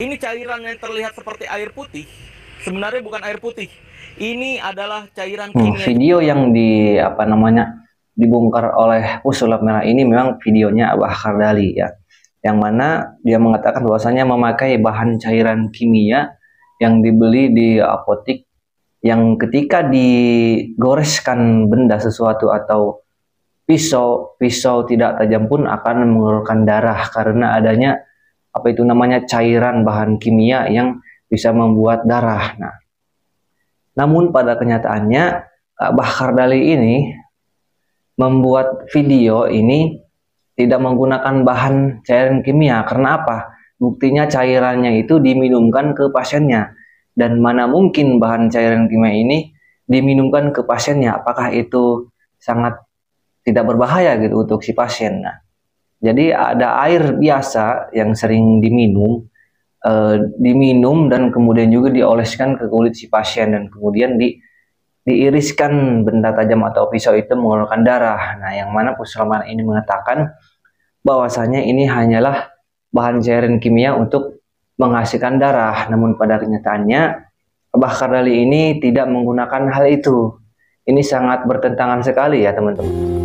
Ini cairan yang terlihat seperti air putih, sebenarnya bukan air putih. Ini adalah cairan kimia. Video yang dibongkar oleh Pesulap Merah ini memang videonya Abah Kardali ya, yang mana dia mengatakan bahwasanya memakai bahan cairan kimia yang dibeli di apotik, yang ketika digoreskan benda sesuatu atau pisau tidak tajam pun akan mengeluarkan darah karena adanya cairan bahan kimia yang bisa membuat darah. Nah, namun pada kenyataannya Abah Kardali ini membuat video ini tidak menggunakan bahan cairan kimia. Karena apa? Buktinya cairannya itu diminumkan ke pasiennya, dan mana mungkin bahan cairan kimia ini diminumkan ke pasiennya? Apakah itu sangat tidak berbahaya gitu untuk si pasien? Nah, jadi ada air biasa yang sering diminum dan kemudian juga dioleskan ke kulit si pasien, dan kemudian diiriskan benda tajam atau pisau itu mengeluarkan darah. Nah, yang mana Pusraman ini mengatakan bahwasanya ini hanyalah bahan cairan kimia untuk menghasilkan darah. Namun pada kenyataannya Abah Kardali ini tidak menggunakan hal itu. Ini sangat bertentangan sekali ya teman-teman.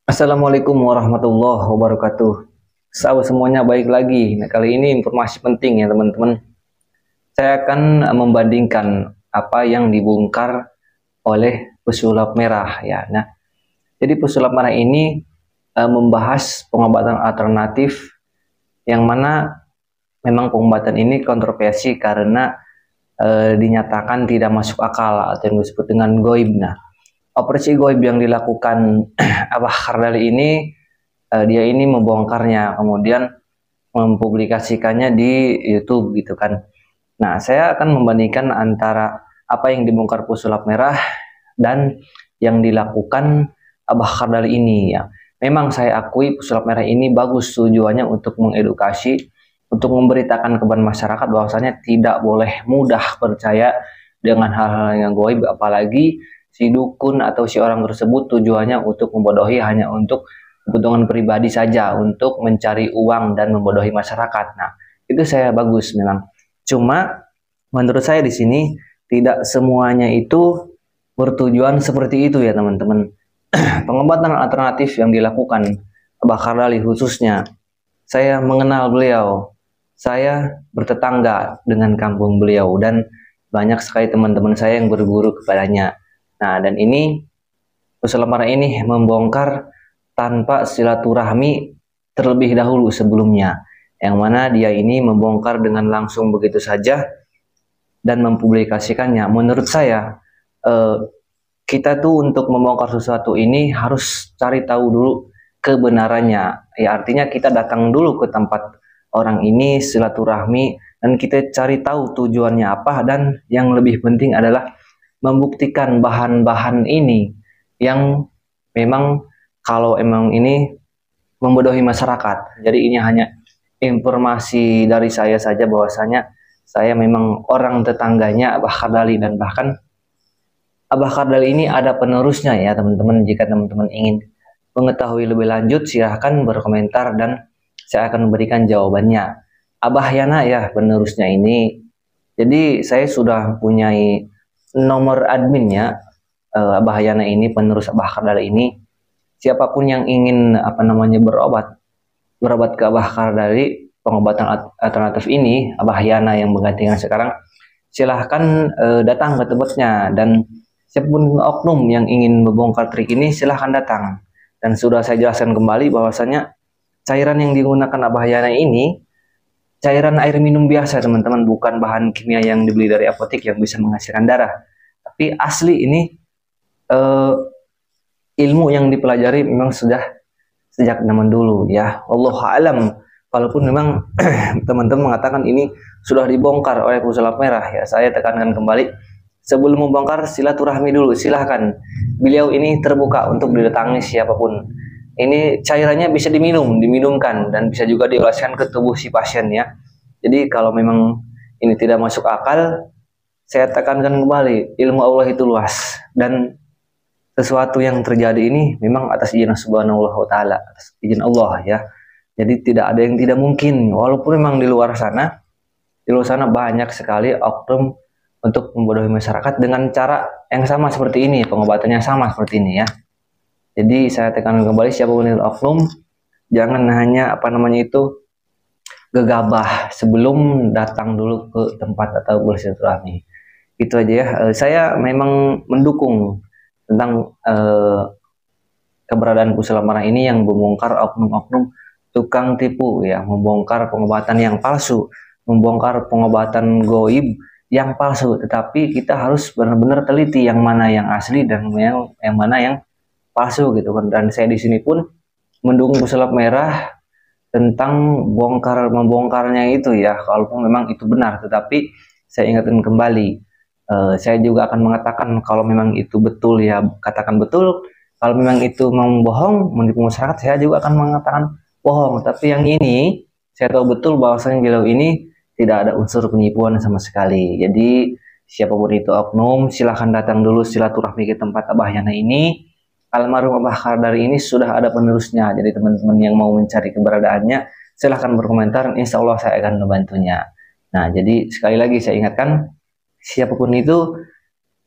Assalamualaikum warahmatullahi wabarakatuh. Sahabat semuanya, baik lagi. Nah, kali ini informasi penting ya teman-teman. Saya akan membandingkan apa yang dibongkar oleh Pesulap Merah ya. Nah, jadi Pesulap Merah ini membahas pengobatan alternatif, yang mana memang pengobatan ini kontroversi karena dinyatakan tidak masuk akal atau yang disebut dengan goib. Nah, operasi goib yang dilakukan Abah Kardali ini, dia ini membongkarnya, kemudian mempublikasikannya di YouTube gitu kan. Nah, saya akan membandingkan antara apa yang dibongkar Pesulap Merah dan yang dilakukan Abah Kardali ini ya. Memang saya akui Pesulap Merah ini bagus tujuannya untuk mengedukasi, untuk memberitakan kepada masyarakat bahwasanya tidak boleh mudah percaya dengan hal-hal yang goib, apalagi si dukun atau si orang tersebut tujuannya untuk membodohi, hanya untuk keuntungan pribadi saja, untuk mencari uang dan membodohi masyarakat. Nah, itu saya bagus memang. Cuma menurut saya di sini tidak semuanya itu bertujuan seperti itu ya teman-teman. Pengobatan alternatif yang dilakukan Abah Kardali khususnya, saya mengenal beliau. Saya bertetangga dengan kampung beliau dan banyak sekali teman-teman saya yang berguru kepadanya. Nah, dan ini Pesulap Merah ini membongkar tanpa silaturahmi terlebih dahulu sebelumnya, yang mana dia ini membongkar dengan langsung begitu saja dan mempublikasikannya. Menurut saya kita tuh untuk membongkar sesuatu ini harus cari tahu dulu kebenarannya ya, artinya kita datang dulu ke tempat orang ini, silaturahmi, dan kita cari tahu tujuannya apa, dan yang lebih penting adalah membuktikan bahan-bahan ini yang memang kalau emang ini membodohi masyarakat. Jadi ini hanya informasi dari saya saja, bahwasanya saya memang orang tetangganya Abah Kardali, dan bahkan Abah Kardali ini ada penerusnya ya teman-teman. Jika teman-teman ingin mengetahui lebih lanjut, silahkan berkomentar dan saya akan memberikan jawabannya. Abah Yana ya penerusnya ini. Jadi saya sudah punya nomor adminnya, Abah Yana ini, penerus Abah Kardali ini. Siapapun yang ingin berobat ke Abah Kardali, pengobatan alternatif ini, Abah Yana yang menggantikan sekarang, silahkan datang ke tempatnya, dan siapapun oknum yang ingin membongkar trik ini silahkan datang. Dan sudah saya jelaskan kembali bahwasanya cairan yang digunakan Abah Yana ini cairan air minum biasa teman-teman, bukan bahan kimia yang dibeli dari apotek yang bisa menghasilkan darah. Tapi asli ini ilmu yang dipelajari memang sudah sejak zaman dulu ya. Wallahu a'lam. Walaupun memang teman-teman mengatakan ini sudah dibongkar oleh Pesulap Merah ya, saya tekankan kembali, sebelum membongkar silaturahmi dulu, silahkan. Beliau ini terbuka untuk didatangi siapapun. Ini cairannya bisa diminumkan, dan bisa juga dioleskan ke tubuh si pasien ya. Jadi kalau memang ini tidak masuk akal, saya tekankan kembali, ilmu Allah itu luas, dan sesuatu yang terjadi ini memang atas izin Subhanahu wa taala, atas izin Allah ya. Jadi tidak ada yang tidak mungkin, walaupun memang di luar sana banyak sekali oknum untuk membodohi masyarakat dengan cara yang sama seperti ini, pengobatannya sama seperti ini ya. Jadi saya tekankan kembali, siapapun itu oknum, jangan hanya gegabah sebelum datang dulu ke tempat atau bersilaturahmi. Itu aja ya. Saya memang mendukung tentang keberadaan Pusat Marah ini yang membongkar oknum-oknum tukang tipu ya, membongkar pengobatan yang palsu, membongkar pengobatan goib yang palsu. Tetapi kita harus benar-benar teliti yang mana yang asli dan yang mana yang palsu gitu kan. Dan saya di sini pun mendukung Pusat Merah tentang membongkarnya itu ya, kalaupun memang itu benar. Tetapi saya ingatkan kembali, saya juga akan mengatakan kalau memang itu betul ya, katakan betul. Kalau memang itu membohong, menipu masyarakat, saya juga akan mengatakan bohong. Tapi yang ini saya tahu betul bahwasanya beliau ini tidak ada unsur penipuan sama sekali. Jadi siapapun itu oknum, silahkan datang dulu silaturahmi ke tempat Abah Yana ini. Almarhum Abah Kardari ini sudah ada penerusnya. Jadi teman-teman yang mau mencari keberadaannya, silahkan berkomentar. Insya Allah saya akan membantunya. Nah, jadi sekali lagi saya ingatkan, siapapun itu,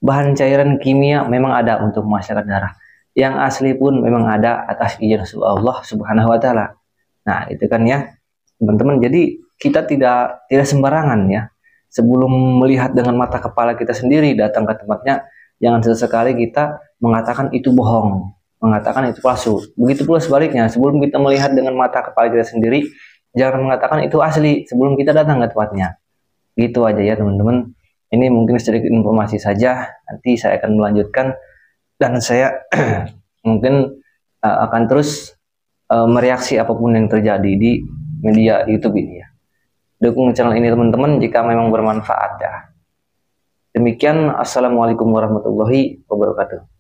bahan cairan kimia memang ada untuk masyarakat darah. Yang asli pun memang ada atas izin Allah Subhanahu wa taala. Nah, itu kan ya, teman-teman. Jadi kita tidak sembarangan ya. Sebelum melihat dengan mata kepala kita sendiri datang ke tempatnya, jangan sesekali kita mengatakan itu bohong, mengatakan itu palsu. Begitu pula sebaliknya, sebelum kita melihat dengan mata kepala kita sendiri, jangan mengatakan itu asli sebelum kita datang ke tempatnya. Gitu aja ya teman-teman. Ini mungkin sedikit informasi saja, nanti saya akan melanjutkan dan saya mungkin akan terus mereaksi apapun yang terjadi di media YouTube ini ya. Dukung channel ini teman-teman jika memang bermanfaat ya. Demikian, assalamualaikum warahmatullahi wabarakatuh.